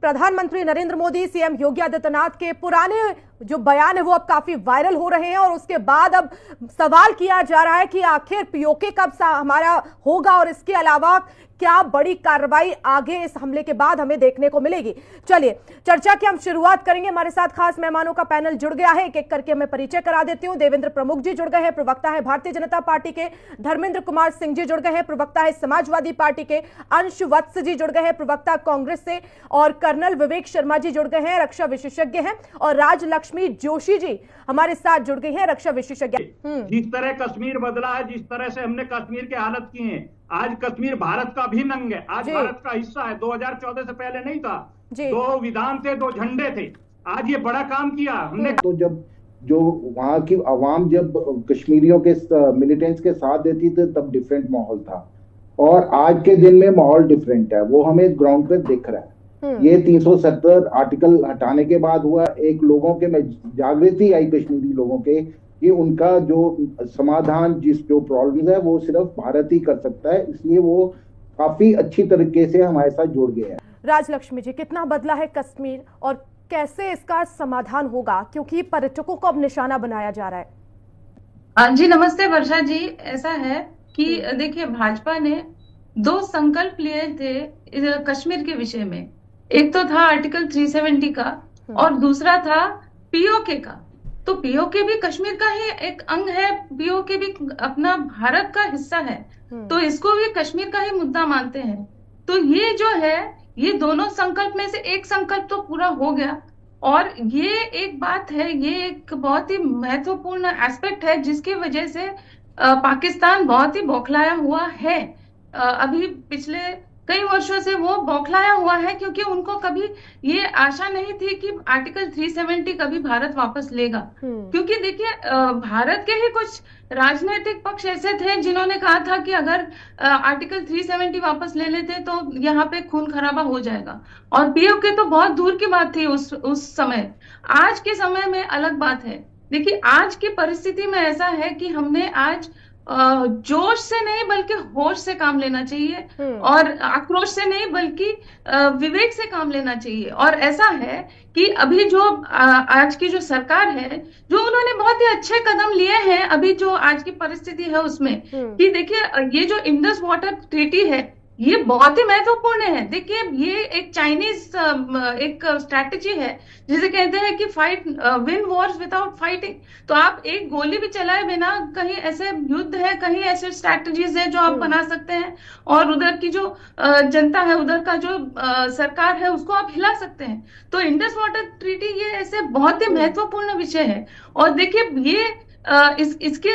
प्रधानमंत्री नरेंद्र मोदी, सीएम योगी आदित्यनाथ के पुराने जो बयान है वो अब काफी वायरल हो रहे हैं और उसके बाद अब सवाल किया जा रहा है कि आखिर पीओके कब हमारा होगा और इसके अलावा क्या बड़ी कार्रवाई आगे इस हमले के बाद हमें देखने को मिलेगी। चलिए चर्चा की हम शुरुआत करेंगे। हमारे साथ खास मेहमानों का पैनल जुड़ गया है, एक एक करके मैं परिचय करा देती हूं। देवेंद्र प्रमुख जी जुड़ गए हैं, प्रवक्ता है भारतीय जनता पार्टी के। धर्मेंद्र कुमार सिंह जी जुड़ गए हैं, प्रवक्ता है समाजवादी पार्टी के। अंश वत्स जी जुड़ गए हैं, प्रवक्ता कांग्रेस से। और कर्नल विवेक शर्मा जी जुड़ गए हैं, रक्षा विशेषज्ञ हैं। और राजलक्ष्मी जोशी जी हमारे साथ जुड़ गई है, रक्षा विशेषज्ञ। जिस तरह कश्मीर बदला है, जिस तरह से हमने कश्मीर की हालत की है, आज कश्मीर भारत का अभिन्न अंग है, आज भारत का हिस्सा है। 2014 से पहले नहीं था। 2 विधान थे, 2 झंडे थे। आज ये बड़ा काम किया हमने। तो जब जो वहाँ की आवाम जब कश्मीरियों के मिलिटेंट्स के साथ देती थी तब डिफरेंट माहौल था, और आज के दिन में माहौल डिफरेंट है। वो हमें ग्राउंड पे दिख रहा है। ये 370 आर्टिकल हटाने के बाद हुआ। एक लोगों के में जागृति आई कश्मीरी लोगों के कि उनका जो समाधान जो प्रॉब्लम है वो सिर्फ भारत ही कर सकता है, इसलिए वो काफी अच्छी तरीके से हमारे साथ जुड़ गए हैं। राजलक्ष्मी जी, कितना बदला है कश्मीर और कैसे इसका समाधान होगा, क्योंकि पर्यटकों को अब निशाना बनाया जा रहा है? हाँ जी, नमस्ते वर्षा जी। ऐसा है कि देखिए, भाजपा ने 2 संकल्प लिए थे कश्मीर के विषय में। एक तो था आर्टिकल 370 का और दूसरा था पीओके का। तो पीओके भी कश्मीर का ही एक अंग है, पीओके भी अपना भारत का हिस्सा है, तो इसको भी कश्मीर का ही मुद्दा मानते हैं। तो ये जो है, ये दोनों संकल्प में से एक संकल्प तो पूरा हो गया। और ये एक बात है, ये एक बहुत ही महत्वपूर्ण एस्पेक्ट है जिसकी वजह से पाकिस्तान बहुत ही बौखलाया हुआ है। अभी पिछले कई वर्षों से वो बौखलाया हुआ है, क्योंकि उनको कभी ये आशा नहीं थी कि आर्टिकल 370 कभी भारत वापस लेगा। क्योंकि देखिए, भारत के ही कुछ राजनीतिक पक्ष ऐसे थे जिन्होंने कहा था कि अगर आर्टिकल 370 वापस ले लेते तो यहाँ पे खून खराबा हो जाएगा, और पीओके तो बहुत दूर की बात थी उस समय। आज के समय में अलग बात है। देखिए, आज की परिस्थिति में ऐसा है कि हमने आज जोश से नहीं बल्कि होश से काम लेना चाहिए, और आक्रोश से नहीं बल्कि विवेक से काम लेना चाहिए। और ऐसा है कि अभी जो आज की जो सरकार है, जो उन्होंने बहुत ही अच्छे कदम लिए हैं अभी जो आज की परिस्थिति है उसमें, कि देखिए, ये जो इंडस वाटर ट्रीटी है ये बहुत ही महत्वपूर्ण है। देखिए, ये एक चाइनीज एक स्ट्रैटेजी है जिसे कहते हैं कि विन वॉर्स विदाउट फाइटिंग। तो आप एक गोली भी चलाए बिना, कहीं ऐसे युद्ध है, कहीं ऐसे स्ट्रैटेजीज है जो आप बना सकते हैं, और उधर की जो जनता है, उधर का जो सरकार है, उसको आप हिला सकते हैं। तो इंडस वाटर ट्रीटी ये ऐसे बहुत ही महत्वपूर्ण विषय है। और देखिए, ये इसके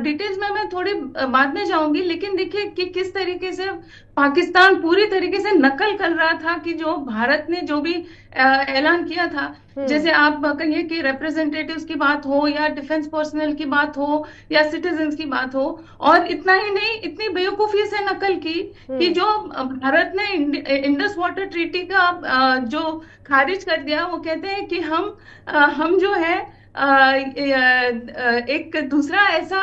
डिटेल्स में मैं थोड़ी बाद में जाऊंगी, लेकिन देखिए कि किस तरीके से पाकिस्तान पूरी तरीके से नकल कर रहा था कि जो भारत ने जो भी ऐलान किया था, जैसे आप कहिए कि रिप्रेजेंटेटिव्स की बात हो या डिफेंस पर्सनल की बात हो या सिटीजन्स की बात हो, और इतना ही नहीं, इतनी बेवकूफी से नकल की कि जो भारत ने इंडस वाटर ट्रीटी का जो खारिज कर दिया, वो कहते हैं कि हम जो है एक दूसरा ऐसा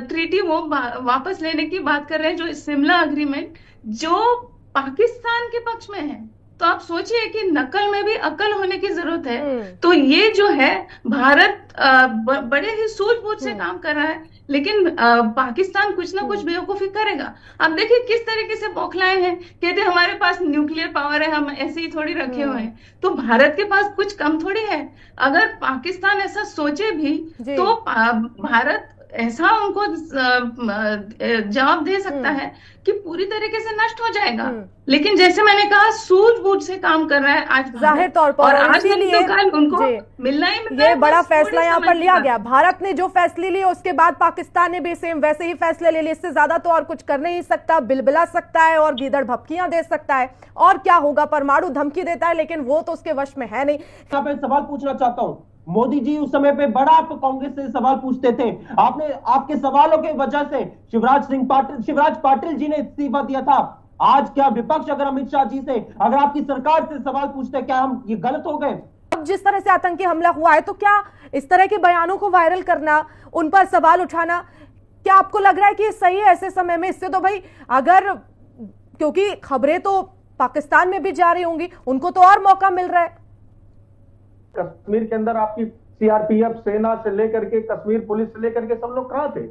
ट्रीटी वो वापस लेने की बात कर रहे हैं, जो शिमला एग्रीमेंट, जो पाकिस्तान के पक्ष में है। तो आप सोचिए कि नकल में भी अकल होने की जरूरत है। तो ये जो है, भारत बड़े ही सूझबूझ से काम कर रहा है, लेकिन पाकिस्तान कुछ ना कुछ बेवकूफी करेगा। अब देखिए किस तरीके से बौखलाए हैं, कहते हैं हमारे पास न्यूक्लियर पावर है, हम ऐसे ही थोड़ी रखे हुए हैं। तो भारत के पास कुछ कम थोड़ी है। अगर पाकिस्तान ऐसा सोचे भी तो भारत ऐसा उनको जवाब दे सकता है कि पूरी तरीके से नष्ट हो जाएगा। लेकिन जैसे मैंने कहा, सूझबूझ से काम कर रहा है आज जाहिर तौर पर, और आज तो उनको मिलना ही मिलना। ये बड़ा फैसला यहाँ पर लिया गया। भारत ने जो फैसले लिए उसके बाद पाकिस्तान ने भी सेम वैसे ही फैसले ले लिए। इससे ज्यादा तो और कुछ कर नहीं सकता, बिलबिला सकता है और गीदड़ भपकियां दे सकता है, और क्या होगा, परमाणु धमकी देता है, लेकिन वो तो उसके वश में है नहीं। यहाँ पे सवाल पूछना चाहता हूँ, मोदी जी उस समय पे बड़ा आप कांग्रेस से सवाल पूछते थे, आपने आपके सवालों के वजह से शिवराज पाटिल जी ने इस्तीफा दिया था। आज क्या विपक्ष अगर अमित शाह जी से, अगर आपकी सरकार से सवाल पूछते, क्या हम ये गलत हो गए? अब जिस तरह से आतंकी हमला हुआ है, तो क्या इस तरह के बयानों को वायरल करना, उन पर सवाल उठाना, क्या आपको लग रहा है कि सही है ऐसे समय में? इससे तो भाई, अगर क्योंकि खबरें तो पाकिस्तान में भी जा रही होंगी, उनको तो और मौका मिल रहा है। कश्मीर के अंदर आपकी सीआरपीएफ सेना से लेकर के कश्मीर पुलिस से लेकर के सब लोग कहाँ थे?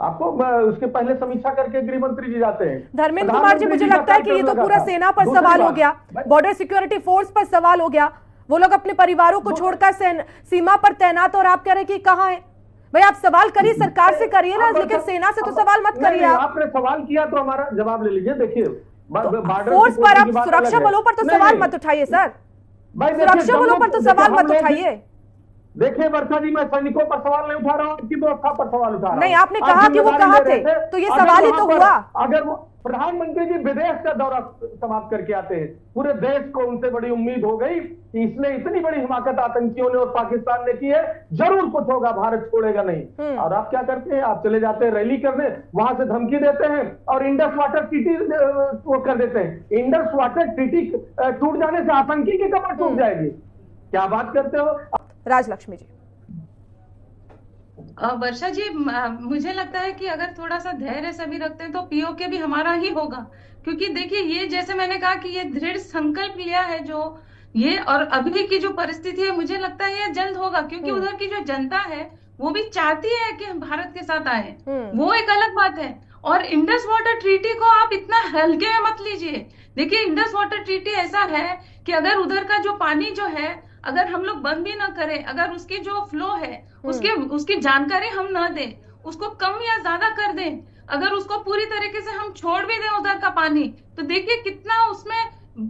आपको उसके पहले समीक्षा करके गृह मंत्री जी जाते हैं। धर्मेंद्र कुमार जी, मुझे लगता है कि ये तो पूरा सेना पर सवाल हो गया, बॉर्डर सिक्योरिटी फोर्स पर सवाल हो गया। वो लोग अपने परिवारों को छोड़कर सीमा पर तैनात, और आप कह रहे हैं कि कहाँ है? भाई आप सवाल करिए, सरकार से करिए ना, लेकिन सेना से तो सवाल मत करिए। आपने सवाल किया तो हमारा जवाब ले लीजिए। देखिए फोर्स पर, आप सुरक्षा बलों पर तो सवाल मत उठाइए सर, सुरक्षा बलों पर तो सवाल मत उठाइए। देखिए वर्षा जी, मैं सैनिकों पर सवाल नहीं उठा रहा हूँ, आपकी व्यवस्था पर सवाल उठा रहा हूँ। नहीं, आपने कहा कि वो कहाँ थे, तो ये सवाल ही तो हुआ। अगर वो प्रधानमंत्री जी विदेश का दौरा समाप्त करके आते हैं, पूरे देश को उनसे बड़ी उम्मीद हो गई कि इसने इतनी बड़ी हिमाकत आतंकियों ने और पाकिस्तान ने की है, जरूर कुछ होगा, भारत छोड़ेगा नहीं। और आप क्या करते हैं? आप चले जाते हैं रैली करने, वहां से धमकी देते हैं और इंडस वाटर ट्रीटी वो कर देते हैं। इंडस वाटर ट्रीटी टूट जाने से आतंकी की कमर टूट जाएगी। क्या बात करते हो? राजलक्ष्मी जी। वर्षा जी, मुझे लगता है कि अगर थोड़ा सा धैर्य सभी रखते हैं तो पीओके भी हमारा ही होगा, क्योंकि देखिए ये जैसे मैंने कहा कि ये दृढ़ संकल्प लिया है जो ये, और अभी की जो परिस्थिति है मुझे लगता है ये जल्द होगा, क्योंकि उधर की जो जनता है वो भी चाहती है कि हम भारत के साथ आए, वो एक अलग बात है। और इंडस वाटर ट्रीटी को आप इतना हल्के में मत लीजिए। देखिए इंडस वाटर ट्रीटी ऐसा है कि अगर उधर का जो पानी जो है, अगर हम लोग बंद भी ना करें, अगर उसकी जो फ्लो है उसकी जानकारी हम ना दें, उसको कम या ज्यादा कर दें, अगर उसको पूरी तरीके से हम छोड़ भी दें उधर का पानी, तो देखिए कितना उसमें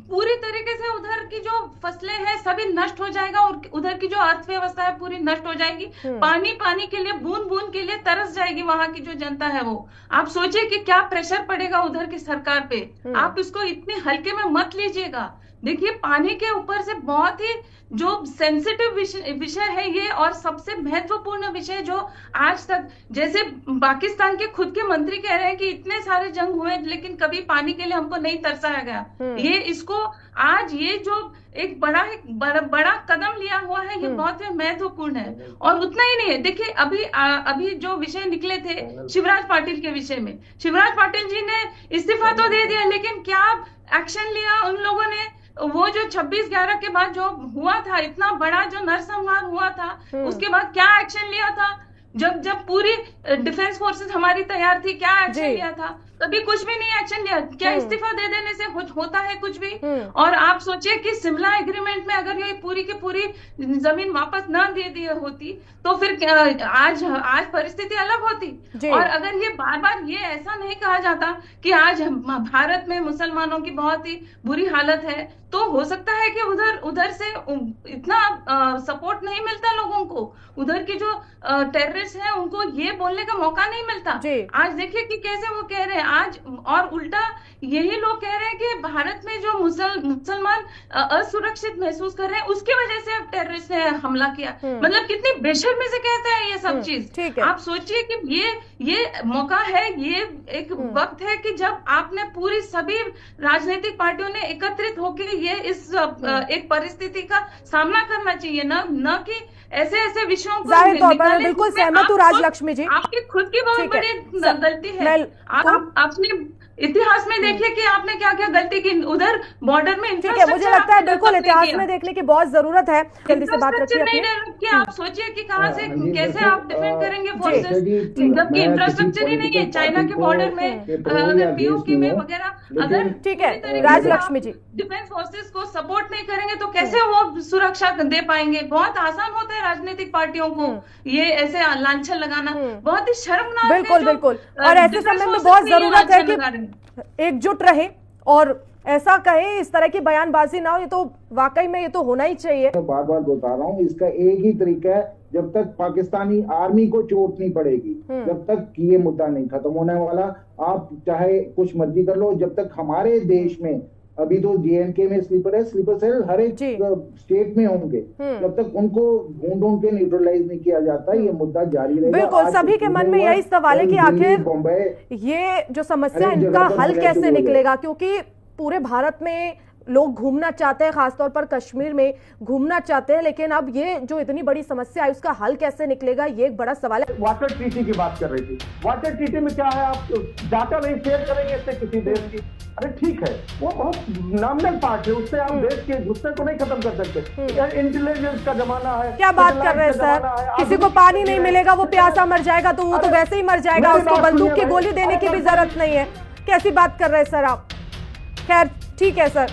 पूरी तरीके से उधर की जो फसलें हैं सभी नष्ट हो जाएगा और उधर की जो अर्थव्यवस्था है पूरी नष्ट हो जाएगी। पानी के लिए, बूंद बूंद के लिए तरस जाएगी वहां की जो जनता है वो। आप सोचिए कि क्या प्रेशर पड़ेगा उधर की सरकार पे। आप इसको इतनी हल्के में मत लीजिएगा। देखिए पानी के ऊपर से बहुत ही जो सेंसिटिव विषय है ये, और सबसे महत्वपूर्ण विषय जो आज तक, जैसे पाकिस्तान के खुद के मंत्री कह रहे हैं कि इतने सारे जंग हुए लेकिन कभी पानी के लिए हमको नहीं तरसाया गया। ये इसको आज ये जो एक बड़ा कदम लिया हुआ है ये बहुत महत्वपूर्ण है। और उतना ही नहीं है, देखिए अभी जो विषय निकले थे शिवराज पाटिल के विषय में, शिवराज पाटिल जी ने इस्तीफा तो दे दिया, लेकिन क्या एक्शन लिया उन लोगों ने? वो जो 26/11 के बाद जो हुआ था, इतना बड़ा जो नरसंहार हुआ था, उसके बाद क्या एक्शन लिया था? जब पूरी डिफेंस फोर्सेस हमारी तैयार थी, क्या एक्शन लिया था? कभी कुछ भी नहीं एक्शन लिया। क्या इस्तीफा दे देने से होता है कुछ भी? और आप सोचिए कि शिमला एग्रीमेंट में अगर ये पूरी की पूरी जमीन वापस ना दे दी होती तो फिर आज परिस्थिति अलग होती। और अगर ये बार बार ये ऐसा नहीं कहा जाता कि आज भारत में मुसलमानों की बहुत ही बुरी हालत है, तो हो सकता है कि उधर से इतना सपोर्ट नहीं मिलता लोगों को, उधर के जो टेररिस्ट हैं उनको ये बोलने का मौका नहीं मिलता। आज देखिए कि कैसे वो कह रहे हैं आज, और उल्टा यही लोग कह रहे हैं कि भारत में जो मुसलमान असुरक्षित महसूस कर रहे हैं उसकी वजह से टेररिस्ट ने हमला किया। मतलब कितनी बेशर्मी से कहते हैं ये सब चीज। आप सोचिए कि ये मौका है, ये एक वक्त है कि जब आपने पूरी सभी राजनीतिक पार्टियों ने एकत्रित होकर ये इस एक परिस्थिति का सामना करना चाहिए, न कि ऐसे विषयों को जाहिर तौर पर बिल्कुल सहमत हूँ राजलक्ष्मी जी। आपकी खुद की बहुत बड़ी गलती है। आपने इतिहास में देखिए कि आपने क्या क्या गलती की उधर बॉर्डर में। ठीक है, मुझे लगता है बिल्कुल इतिहास में देखने की बहुत जरूरत है। जल्दी से बात रखिए अपनी। आप सोचिए कि कहाँ से कैसे आप डिफेंड करेंगे फोर्सेस, जबकि इंफ्रास्ट्रक्चर ही नहीं है चाइना के बॉर्डर में, अगर पीओके में वगैरह अगर ठीक है राजलक्ष्मी जी डिफेंस फोर्सेस को सपोर्ट नहीं करेंगे तो कैसे वो सुरक्षा दे पाएंगे? बहुत आसान होता है राजनीतिक पार्टियों को ये ऐसे लांछन लगाना, बहुत ही शर्मनाक है। बिल्कुल और ऐसे समय में बहुत जरूरत है कि एकजुट रहे और ऐसा कहे, इस तरह की बयानबाजी ना हो। ये तो वाकई में ये तो होना ही चाहिए। मैं बार बार बता रहा हूँ, इसका एक ही तरीका है, जब तक पाकिस्तानी आर्मी को चोट नहीं पड़ेगी जब तक ये मुद्दा नहीं खत्म होने वाला। आप चाहे कुछ मर्जी कर लो, जब तक हमारे देश में अभी तो JNK में स्लीपर सेल हर एक स्टेट में होंगे, जब तक उनको ढूंढ के न्यूट्रलाइज नहीं किया जाता ये मुद्दा जारी रहेगा। बिल्कुल, सभी के मन में यही सवाल है कि आखिर ये जो समस्या इनका हल कैसे निकलेगा, क्योंकि पूरे भारत में लोग घूमना चाहते हैं, खासतौर पर कश्मीर में घूमना चाहते हैं, लेकिन अब ये जो इतनी बड़ी समस्या है उसका हल कैसे निकलेगा, ये एक बड़ा सवाल है। वाटर ट्रीटी की बात कर रही थी। वाटर ट्रीटी में क्या है, आप डाटा नहीं शेयर करेंगे इससे किसी देश की, अरे ठीक है, वो बहुत नॉमिनल पार्ट है, उससे आप देश के गुस्से को नहीं खत्म कर सकते। इंटेलिजेंस का जमाना है। क्या बात कर रहे हैं सर, किसी को पानी नहीं मिलेगा वो प्यासा मर जाएगा, तो वो तो वैसे ही मर जाएगा, उसको बंदूक की गोली देने की भी जरूरत नहीं है। कैसी बात कर रहे हैं सर आप। खैर ठीक है सर,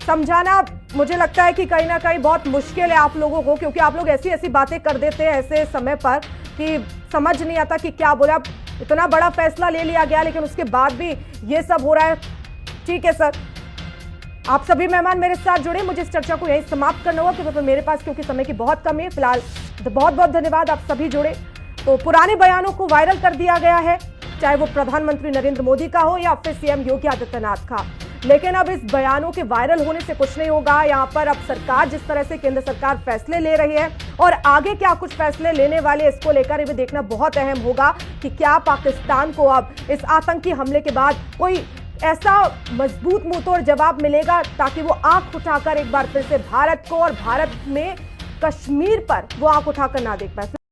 समझाना मुझे लगता है कि कहीं ना कहीं बहुत मुश्किल है आप लोगों को, क्योंकि आप लोग ऐसी ऐसी बातें कर देते हैं ऐसे समय पर कि समझ नहीं आता कि क्या बोले। अब इतना बड़ा फैसला ले लिया गया लेकिन उसके बाद भी ये सब हो रहा है। ठीक है सर, आप सभी मेहमान मेरे साथ जुड़े, मुझे इस चर्चा को यहीं समाप्त करना होगा क्योंकि मेरे पास क्योंकि समय की बहुत कमी है। फिलहाल बहुत बहुत धन्यवाद, आप सभी जुड़े। तो पुराने बयानों को वायरल कर दिया गया है, चाहे वो प्रधानमंत्री नरेंद्र मोदी का हो या फिर सीएम योगी आदित्यनाथ का, लेकिन अब इस बयानों के वायरल होने से कुछ नहीं होगा। यहाँ पर अब सरकार जिस तरह से केंद्र सरकार फैसले ले रही है और आगे क्या कुछ फैसले लेने वाले, इसको लेकर भी देखना बहुत अहम होगा कि क्या पाकिस्तान को अब इस आतंकी हमले के बाद कोई ऐसा मजबूत मुंहतोड़ जवाब मिलेगा ताकि वो आंख उठाकर एक बार फिर से भारत को और भारत में कश्मीर पर वो आंख उठाकर ना देख पाए।